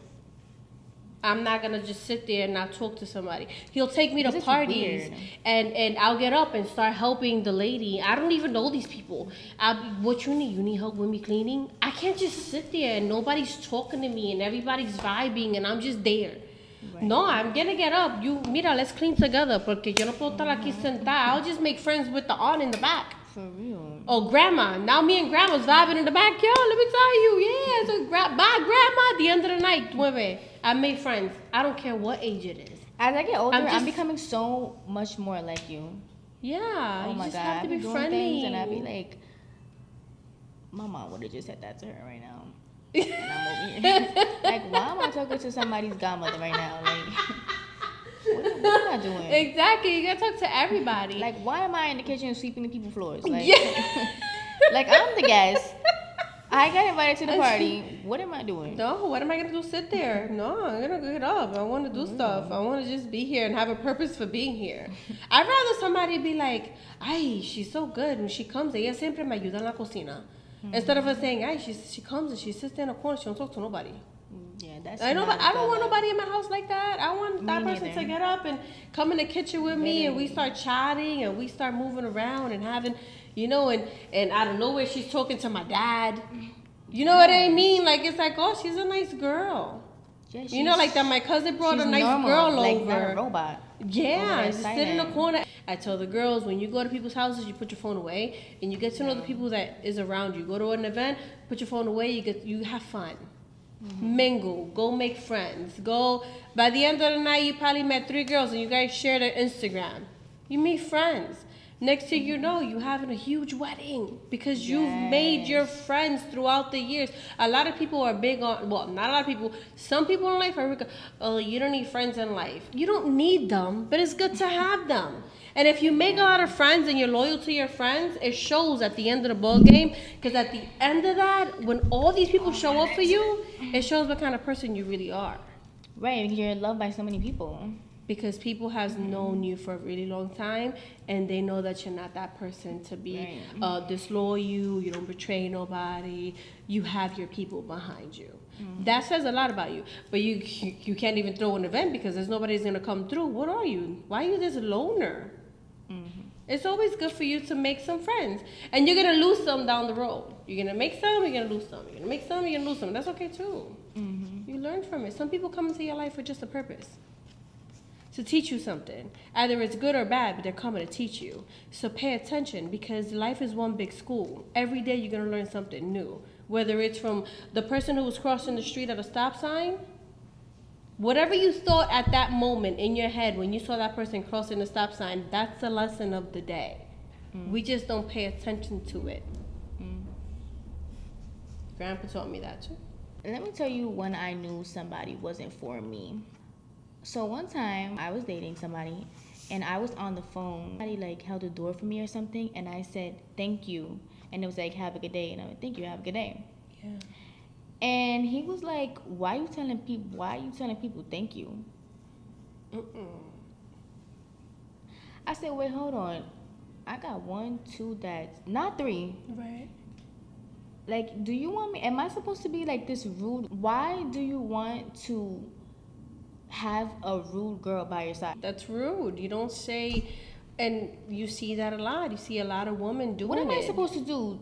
I'm not gonna just sit there and not talk to somebody." He'll take me to parties, and I'll get up and start helping the lady. I don't even know these people. What you need? You need help with me cleaning? I can't just sit there and nobody's talking to me and everybody's vibing and I'm just there. Right. No, I'm gonna get up. Mira, let's clean together porque yo no puedo estar aquí sentada. I'll just make friends with the aunt in the back. For real. Oh, grandma. Now me and grandma's vibing in the backyard. Let me tell you. Yeah, so bye, grandma. At the end of the night, nueve. I made friends. I don't care what age it is. As I get older, I'm becoming so much more like you. Yeah. Oh my God. Have to be friendly. Things and I be like, my mom would have just said that to her right now. And I'm over here. Like, why am I talking to somebody's godmother right now? Like, what am I doing? Exactly. You gotta talk to everybody. Like, why am I in the kitchen sweeping the people's floors? Like, like I'm the guest. I got invited to the party. What am I doing? No, what am I gonna do? Sit there? No, I'm gonna get up. I want to do stuff. I want to just be here and have a purpose for being here. I'd rather somebody be like, "Ay, she's so good when she comes. Ella siempre me ayuda en la cocina." Instead of us saying, "Ay, she comes and she sits there in a corner. She don't talk to nobody." Yeah, that's. I don't want nobody in my house like that. I want that person to get up and come in the kitchen with me, and we start chatting and we start moving around and having. You know, and out of nowhere, she's talking to my dad. You know what I mean? Like, it's like, oh, she's a nice girl. Yeah, you know, like that my cousin brought a nice girl like over. Like a robot. Yeah, just sit in the corner. I tell the girls, when you go to people's houses, you put your phone away, and you get to know the people that is around you. Go to an event, put your phone away, you have fun. Mm-hmm. Mingle, go make friends. Go, by the end of the night, you probably met 3 girls, and you guys share their Instagram. You meet friends. Next thing you know, you're having a huge wedding because you've made your friends throughout the years. A lot of people are big on, well, not a lot of people. Some people in life are, oh, you don't need friends in life. You don't need them, but it's good to have them. And if you make a lot of friends and you're loyal to your friends, it shows at the end of the ball game. Because at the end of that, when all these people show up for you, it shows what kind of person you really are. Right, because you're loved by so many people. Because people has known you for a really long time, and they know that you're not that person to be disloyal. You don't betray nobody. You have your people behind you. That says a lot about you. But you can't even throw an event because there's nobody's gonna come through. What are you? Why are you this loner? It's always good for you to make some friends, and you're gonna lose some down the road. You're gonna make some, you're gonna lose some. You're gonna make some, you're gonna lose some. That's okay too. You learn from it. Some people come into your life for just a purpose. To teach you something. Either it's good or bad, but they're coming to teach you. So pay attention, because life is one big school. Every day you're going to learn something new. Whether it's from the person who was crossing the street at a stop sign, whatever you thought at that moment in your head when you saw that person crossing the stop sign, that's the lesson of the day. We just don't pay attention to it. Grandpa taught me that too. Let me tell you when I knew somebody wasn't for me. So one time I was dating somebody and I was on the phone. Somebody like held the door for me or something, and I said thank you, and it was like have a good day, and I went thank you, have a good day. Yeah. And he was like, why are you telling people thank you? I said, wait, hold on, I got 1, 2 dads, not 3. Right. Like, do you want me, am I supposed to be like this rude? Why do you want to have a rude girl by your side? That's rude. You don't say, and you see that a lot. You see a lot of women doing it. What am I supposed to do?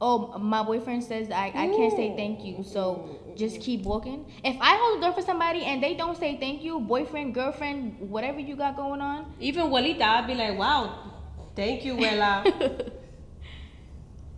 Oh, my boyfriend says I can't say thank you, so just keep walking. If I hold the door for somebody and they don't say thank you, boyfriend, girlfriend, whatever you got going on. Even Walita, I'd be like, wow, thank you, Wela.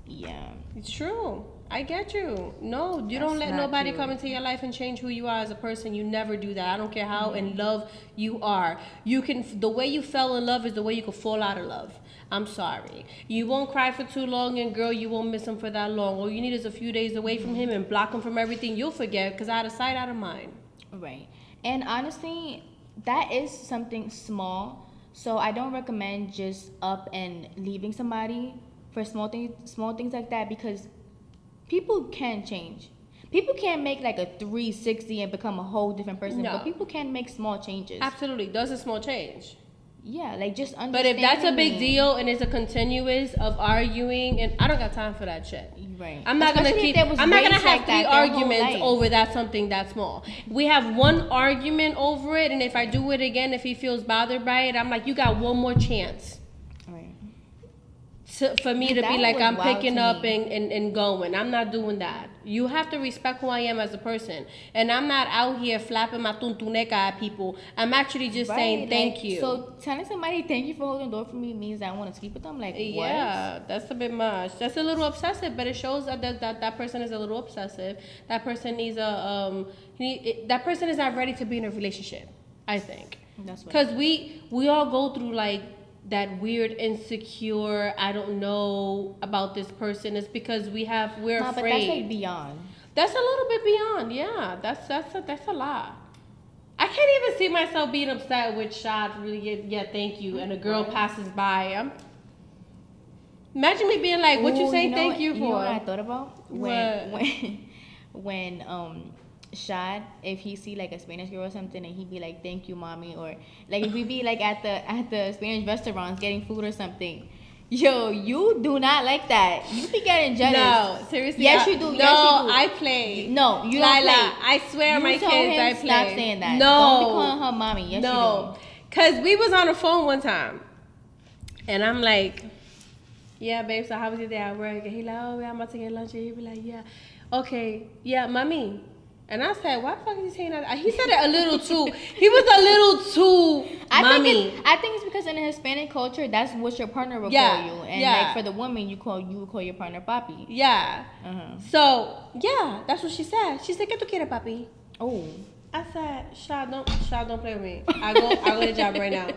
Yeah. It's true. I get you. No, you don't let nobody come into your life and change who you are as a person. You never do that. I don't care how in love you are. You can, the way you fell in love is the way you can fall out of love. I'm sorry. You won't cry for too long, and girl, you won't miss him for that long. All you need is a few days away from him and block him from everything. You'll forget, because out of sight, out of mind. Right. And honestly, that is something small. So I don't recommend just up and leaving somebody for small things like that, because people can change. People can't make like a 360 and become a whole different person. No. But people can make small changes. Absolutely. Does a small change. Yeah, like just understand. But if that's a big deal and it's a continuous of arguing, and I don't got time for that shit. Right. I'm not gonna have 3 arguments over that something that small. We have one argument over it, and if I do it again, if he feels bothered by it, I'm like, you got one more chance. Right. For me to be like, I'm picking up and going. I'm not doing that. You have to respect who I am as a person. And I'm not out here flapping my tuntuneca at people. I'm actually just saying thank you. So telling somebody thank you for holding the door for me means I want to sleep with them? Like, what? Yeah, that's a bit much. That's a little obsessive, but it shows that person is a little obsessive. That person needs that person is not ready to be in a relationship, I think. That's what. Because we all go through like that weird insecure, I don't know about this person. It's because we're afraid. But that's like beyond. That's a little bit beyond, yeah. That's a lot. I can't even see myself being upset with Shad really thank you, and a girl passes by. Imagine me being like, what you saying thank you for? You know what I thought about? When Shad, if he see like a Spanish girl or something, and he'd be like, thank you, mommy, or like if we be like at the Spanish restaurants getting food or something. Yo, you do not like that. You be getting jealous. No, seriously. Yes, you do. No, yes, you do. I play. No, you don't play. I swear, my kids, I play. Stop saying that. No, don't be calling her mommy. Yes, no, you do. Cause we was on the phone one time, and I'm like, yeah, babe. So how was your day at work? And he like, oh, yeah, I'm about to get lunch. And he be like, yeah, okay, yeah, mommy. And I said, why the fuck is he saying that? He said it a little too. He was a little too mommy. I think it's because in the Hispanic culture, that's what your partner will call you. And like for the woman, you would call your partner papi. Yeah. So, yeah, that's what she said. She said, ¿Qué tú quieres, papi? Oh. I said, Shad, don't play with me. I go to the job right now.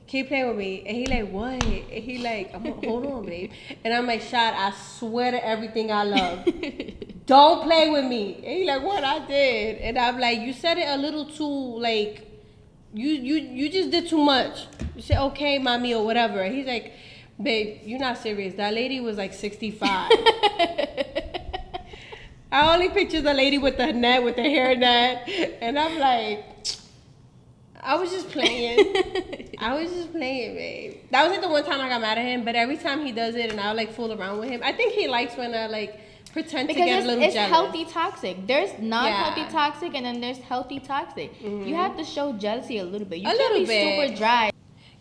Keep playing with me. And he like, what? And he like, hold on, babe. And I'm like, Shad, I swear to everything I love. Don't play with me. And he like, what? I did. And I'm like, you said it a little too, like, you just did too much. You say, okay, mommy, or whatever. And he's like, babe, you're not serious. That lady was like 65. I only picture the lady with the net, with the hair net, and I'm like, I was just playing. Babe. That was like the one time I got mad at him, but every time he does it and I like fool around with him, I think he likes when I like pretend because to get a little it's jealous. healthy toxic. There's non-healthy Yeah. toxic, and then there's healthy toxic. You have to show jealousy a little bit. You A can't little be bit. super dry.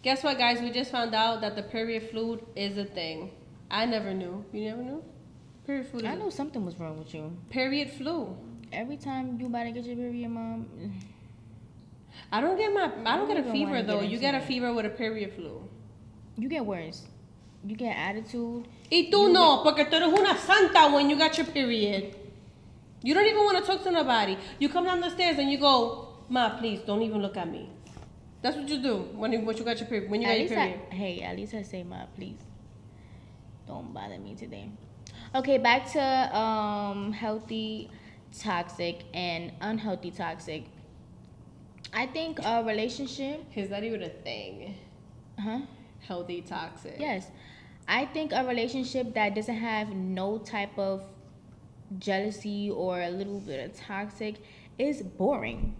Guess what, guys? We just found out that the period flu is a thing. I never knew. You never knew? Period flu. I knew something was wrong with you. Period flu. Every time you about to get your period, mom. I don't get a even fever wanna though. get You into get a it. fever with a period flu. You get worse. You get attitude. Y tú no, porque tú eres una santa when you got your period. You don't even want to talk to nobody. You come down the stairs and you go, Ma, please don't even look at me. That's what you do when you got your period. When you got your period. At least I say, ma, please. Don't bother me today. Okay, back to healthy toxic and unhealthy toxic. I think a relationship, Is that even a thing? huh? Healthy toxic. Yes. I think a relationship that doesn't have no type of jealousy or a little bit of toxic is boring,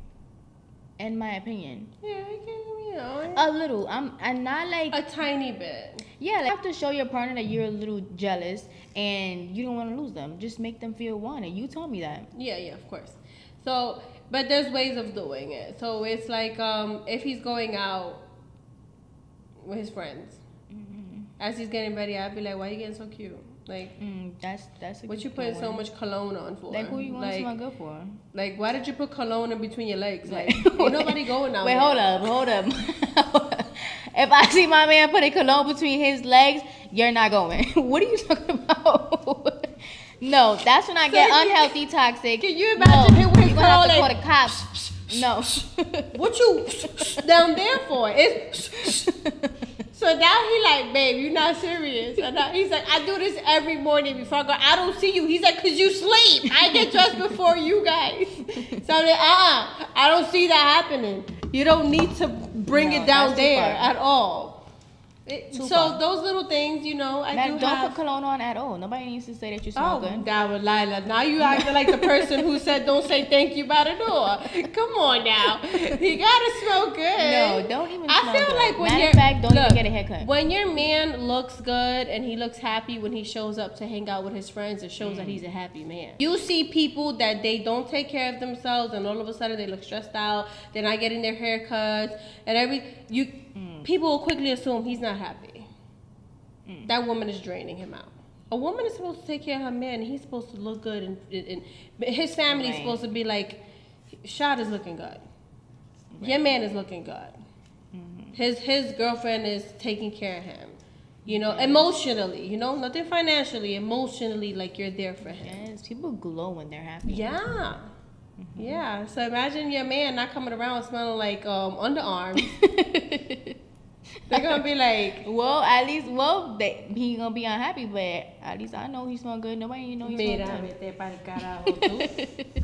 in my opinion. Yeah, I can, you know. A little. I'm not like A tiny bit. yeah. Like, you have to show your partner that you're a little jealous and you don't want to lose them. Just make them feel wanted. You told me that. Yeah, of course. So, but there's ways of doing it. So it's like if he's going out with his friends, as he's getting ready, I'd be like, "Why you getting so cute? Like, That's a what good you putting so one. much cologne on for? Like, who you want to smell good for? Like, why did you put cologne in between your legs? Like, ain't nobody going out Wait, there. hold up. If I see my man putting cologne between his legs, you're not going. What are you talking about? No, that's when I get So, unhealthy toxic. Can you imagine him with his You're gonna have to cologne call the cops. No. What you down there for? It's so now he like, babe, you not serious. And now he's like, I do this every morning before I go. I don't see you. He's like, cause you sleep. I get dressed before you guys. So I'm like, I don't see that happening. You don't need to bring No, it down that's too there far. at all. Too So far. those little things, you know, I do Don't have. put cologne on at all. Nobody needs to say that you smell Oh, good. that was Lila. Now you acting like the person who said don't say thank you by the door. Come on now. You gotta smell good. No, don't even I smell feel good. like when Matter your of fact, don't look, even get a haircut. When your man looks good and he looks happy when he shows up to hang out with his friends, it shows that he's a happy man. You see people that they don't take care of themselves and all of a sudden they look stressed out, they're not getting their haircuts and people will quickly assume he's not happy. That woman is draining him out. A woman is supposed to take care of her man, and he's supposed to look good, and his family is Right. supposed to be like, Shad is looking good. Your man is looking good. His girlfriend is taking care of him. You know, emotionally. You know, nothing financially. Emotionally, like you're there for him. Yes, people glow when they're happy. Yeah. Yeah. So imagine your man not coming around smelling like underarms. They're gonna be like, Well, he gonna be unhappy, but at least I know he smell good. Nobody know he smell mira, good. vete pa'l carajo tú.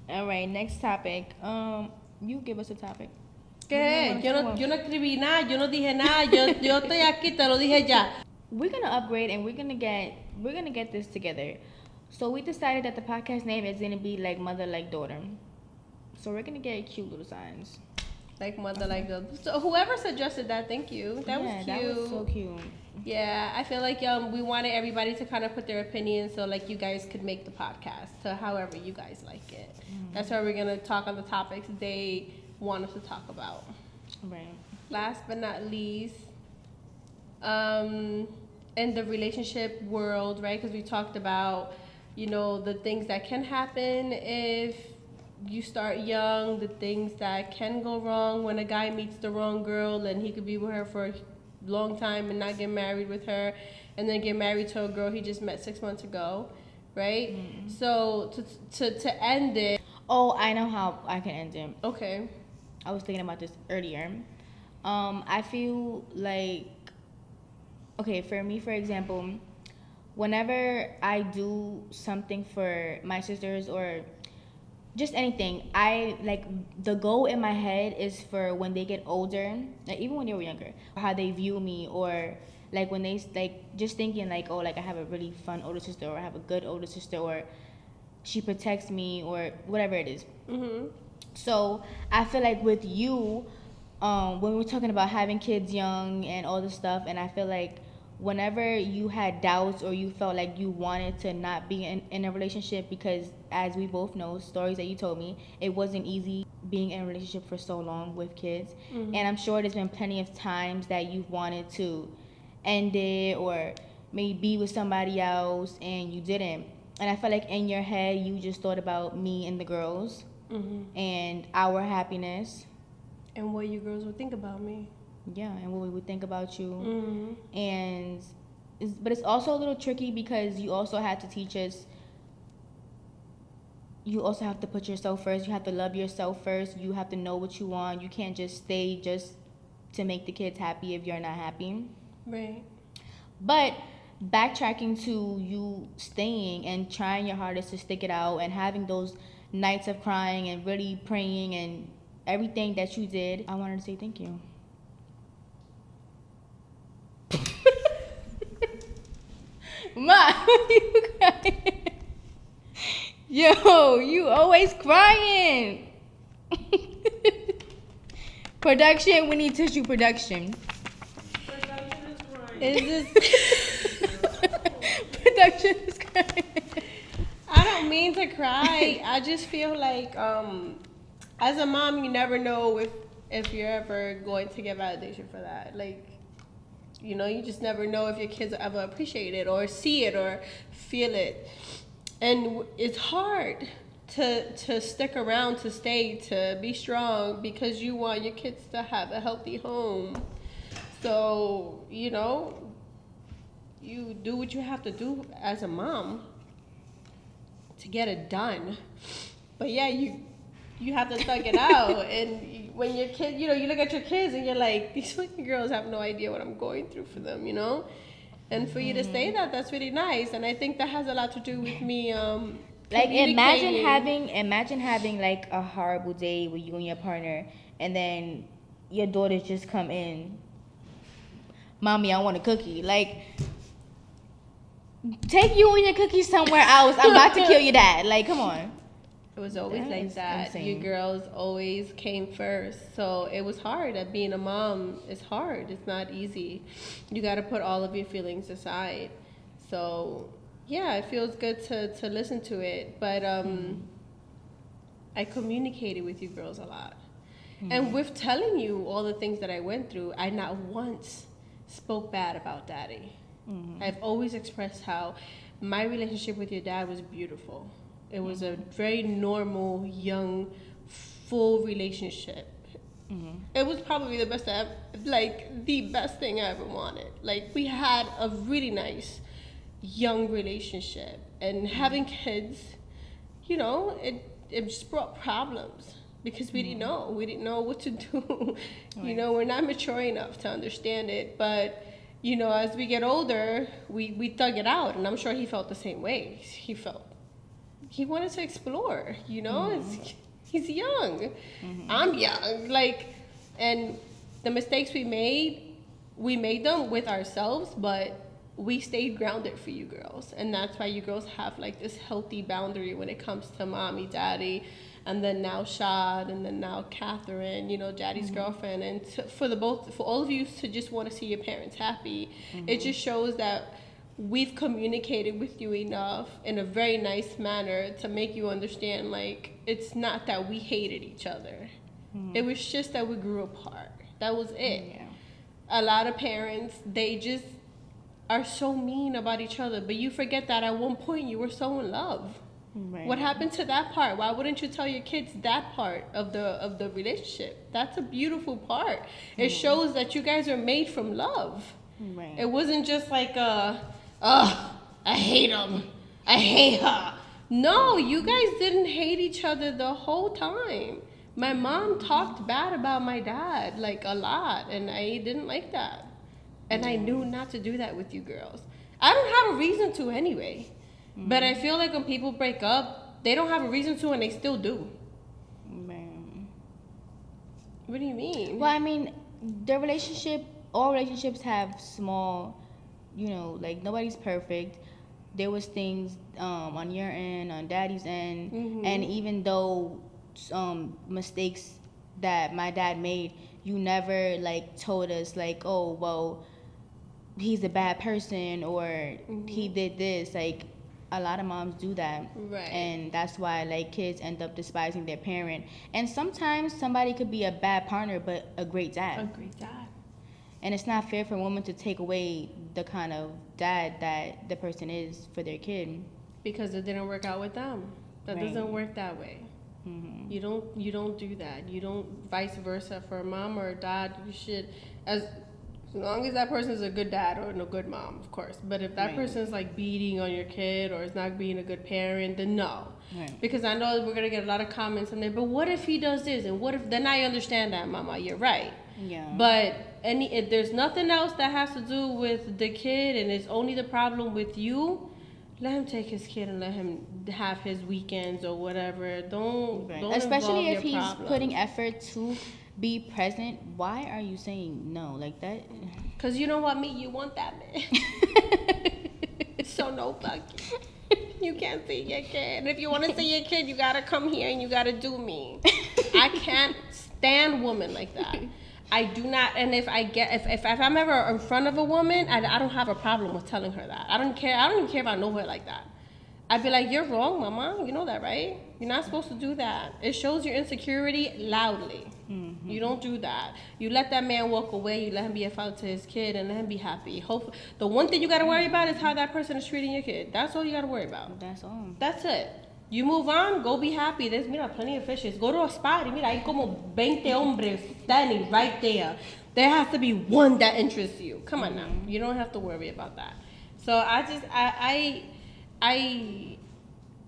All right, next topic. You give us a topic. ¿Qué? Yo no escribí nada, yo no dije nada, yo estoy aquí, te lo dije ya. We're gonna upgrade and we're gonna get this together. So we decided that the podcast name is gonna be like mother, like daughter. So we're gonna get cute little signs. Like mother, like the. So whoever suggested that, thank you. That was cute. That was so cute. Yeah, I feel like we wanted everybody to kind of put their opinion, so like you guys could make the podcast to however you guys like it. That's why we're gonna talk on the topics they want us to talk about. Right. Last but not least, in the relationship world, right? Because we talked about, you know, the things that can happen if you start young, the things that can go wrong when a guy meets the wrong girl and he could be with her for a long time and not get married with her, and then get married to a girl he just met 6 months ago, right? So to end it. Oh, I know how I can end it. Okay. I was thinking about this earlier. I feel like, okay, for me, for example, whenever I do something for my sisters or just anything. I like the goal in my head is for when they get older, like even when they were younger, how they view me, or like when they like just thinking like, oh, like I have a really fun older sister, or I have a good older sister, or she protects me, or whatever it is. Mm-hmm. So I feel like with you, when we're talking about having kids young and all this stuff, and I feel like whenever you had doubts or you felt like you wanted to not be in a relationship, because as we both know, stories that you told me, it wasn't easy being in a relationship for so long with kids. Mm-hmm. And I'm sure there's been plenty of times that you've wanted to end it or maybe be with somebody else and you didn't. And I felt like in your head you just thought about me and the girls Mm-hmm. and our happiness. And what you girls would think about me. Yeah, and what we would think about you. Mm-hmm. And but it's also a little tricky because you also have to teach us, you also have to put yourself first. You have to love yourself first. You have to know what you want. You can't just stay just to make the kids happy if you're not happy. Right. But backtracking to you staying and trying your hardest to stick it out and having those nights of crying and really praying and everything that you did, I wanted to say thank you. Ma, you crying? Yo, you always crying. Production, we need tissue production. Is this? Production is crying. I don't mean to cry. I just feel like, as a mom, you never know if you're ever going to get validation for that. Like, you know, you just never know if your kids will ever appreciate it or see it or feel it. And it's hard to stick around, to stay, to be strong because you want your kids to have a healthy home. So, you know, you do what you have to do as a mom to get it done. But yeah, you have to thug it out. And when your kid, you know, you look at your kids and you're like, these fucking girls have no idea what I'm going through for them, you know? And for you to say that, that's really nice. And I think that has a lot to do with me Like communicating. imagine having like a horrible day with you and your partner, and then your daughters just come in. Mommy, I want a cookie. Like, take you and your cookies somewhere else. I'm about to kill your dad. Like, come on. It was always That like is that. insane. You girls always came first. So it was hard. At being a mom is hard. It's not easy. You got to put all of your feelings aside. So yeah, it feels good to listen to it. But I communicated with you girls a lot. And with telling you all the things that I went through, I not once spoke bad about Daddy. I've always expressed how my relationship with your dad was beautiful. It was a very normal, young, full relationship. It was probably the best the best thing I ever wanted. Like, we had a really nice, young relationship. And having kids, you know, it just brought problems because we didn't know. We didn't know what to do. You know, we're not mature enough to understand it. But, you know, as we get older, we thug it out. And I'm sure he felt the same way. He wanted to explore, you know? He's young. I'm young. Like, and the mistakes we made them with ourselves, but we stayed grounded for you girls. And that's why you girls have like this healthy boundary when it comes to mommy, daddy, and then now Shad, and then now Catherine, you know, Daddy's girlfriend. And for all of you to just want to see your parents happy, it just shows that we've communicated with you enough in a very nice manner to make you understand, like, it's not that we hated each other. It was just that we grew apart. That was it. Yeah. A lot of parents, they just are so mean about each other, but you forget that at one point you were so in love. Right. What happened to that part? Why wouldn't you tell your kids that part of the relationship? That's a beautiful part. It shows that you guys are made from love. Right. It wasn't just like I hate him, I hate her. No, you guys didn't hate each other the whole time. My mom talked bad about my dad, like, a lot, and I didn't like that. And I knew not to do that with you girls. I don't have a reason to anyway. But I feel like when people break up, They don't have a reason to, and they still do. Man. What do you mean? Well, I mean, all relationships have small, like nobody's perfect. There was things on your end, on daddy's end, and even though mistakes that my dad made, you never like told us like, oh well, he's a bad person or he did this. Like a lot of moms do that, Right. and that's why like kids end up despising their parent. And sometimes somebody could be a bad partner but a great dad. A great dad. And it's not fair for a woman to take away the kind of dad that the person is for their kid. Because it didn't work out with them. That Right. doesn't work that way. Mm-hmm. You don't do that. You don't vice versa for a mom or a dad. You should, as long as that person is a good dad or a good mom, of course. But if that Right. person's like beating on your kid or is not being a good parent, then no. Right. Because I know we're gonna get a lot of comments on there. But what if he does this? And what if? Then I understand that, Mama. You're right. Yeah. But if there's nothing else that has to do with the kid and it's only the problem with you, let him take his kid and let him have his weekends or whatever. Don't Especially if involve your he's problems. putting effort to be present. Why are you saying no like that? Cause you know what, me, you want that man. So no fucking. You can't see your kid. And if you want to see your kid, you gotta come here and you gotta do me. I can't stand women like that. I do not, and if I'm ever in front of a woman, I don't have a problem with telling her that. I don't care. I don't even care if I know her like that. I'd be like, you're wrong, Mama. You know that, right? You're not supposed to do that. It shows your insecurity loudly. Mm-hmm. You don't do that. You let that man walk away. You let him be a father to his kid and let him be happy. Hope the one thing you got to worry about is how that person is treating your kid. That's all you got to worry about. That's all. That's it. You move on, go be happy. There's plenty of fishes. Go to a spot. Mira, hay como 20 hombres standing right there. There has to be one that interests you. Come on now. You don't have to worry about that. So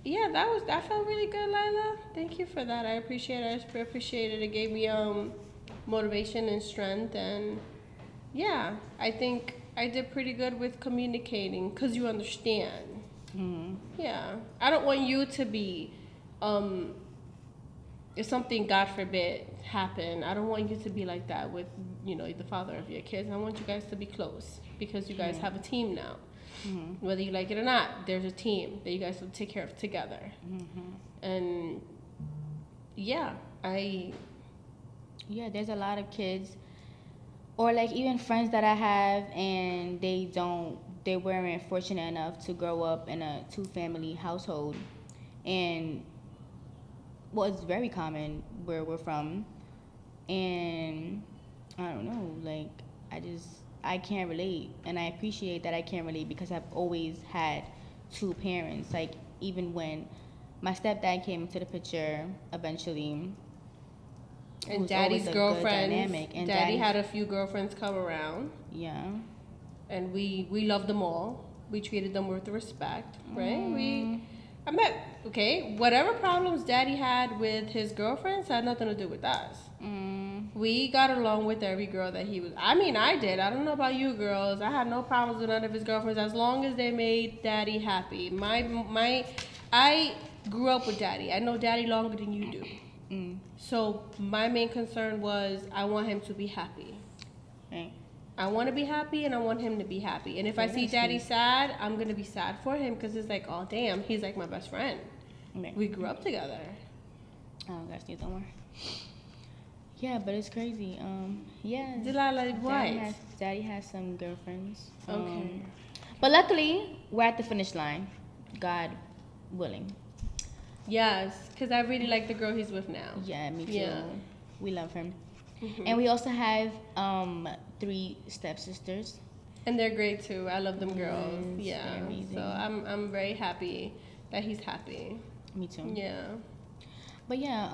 yeah, that felt really good, Lila. Thank you for that. I appreciate it. I appreciate it. It gave me motivation and strength, and yeah, I think I did pretty good with communicating because you understand. Mm-hmm. Yeah, I don't want you to be, if something, God forbid, happened, I don't want you to be like that with, the father of your kids. I want you guys to be close because you guys have a team now. Mm-hmm. Whether you like it or not, there's a team that you guys will take care of together. Mm-hmm. And yeah, there's a lot of kids, or like even friends that I have, and they weren't fortunate enough to grow up in a 2-family household. And well, it's very common where we're from, and I don't know, like I can't relate, and I appreciate that I can't relate because I've always had 2 parents. Like even when my stepdad came into the picture eventually, and Daddy's girlfriends, and Daddy had a few girlfriends come around. Yeah. And we loved them all. We treated them with respect, right? Whatever problems Daddy had with his girlfriends had nothing to do with us. We got along with every girl that he was. I did. I don't know about you girls. I had no problems with none of his girlfriends as long as they made Daddy happy. I grew up with Daddy. I know Daddy longer than you do. So my main concern was I want him to be happy. Right. I want to be happy and I want him to be happy. And if I see Daddy sad, I'm going to be sad for him because it's like, oh, damn, he's like my best friend. Right. We grew up together. Oh, gosh, don't worry. Yeah, but it's crazy. Yeah. Delilah, what? Daddy has some girlfriends. Okay. But luckily, we're at the finish line. God willing. Yes, because I really like the girl he's with now. Yeah, me too. Yeah. We love him. Mm-hmm. And we also have 3 stepsisters. And they're great too. I love them girls. Yeah. So I'm very happy that he's happy. Me too. Yeah. But yeah,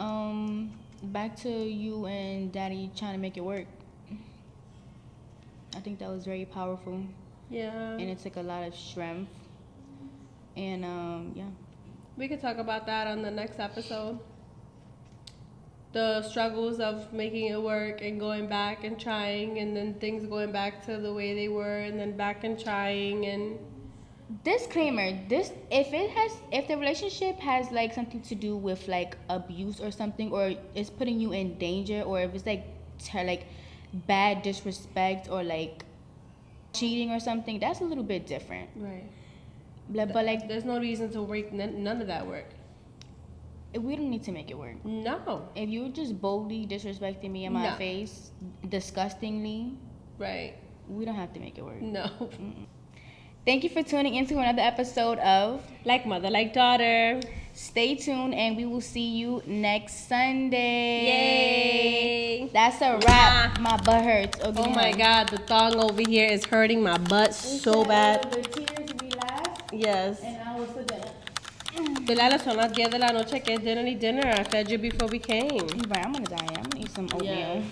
back to you and Daddy trying to make it work. I think that was very powerful. Yeah. And it took a lot of strength. And yeah. We could talk about that on the next episode. The struggles of making it work and going back and trying, and then things going back to the way they were, and then back and trying, and disclaimer, this if the relationship has like something to do with like abuse or something, or it's putting you in danger, or if it's like like bad disrespect or like cheating or something, that's a little bit different. Right. But like There's no reason to make none of that work. we don't need to make it work. No. If you're just boldly disrespecting me in my No. face, disgustingly, Right. we don't have to make it work. No. Thank you for tuning into another episode of Like mother, like daughter. Stay tuned, and we will see you next Sunday. Yay. That's a wrap. My butt hurts. Oh my God, the thong over here is hurting my butt so bad. The tears we laughed, Yes. and I was for dinner. Delala, son las 10 de la noche, que es dinner y dinner. I fed you before we came. Right, I'm gonna die. I'm gonna eat some oatmeal. Yes.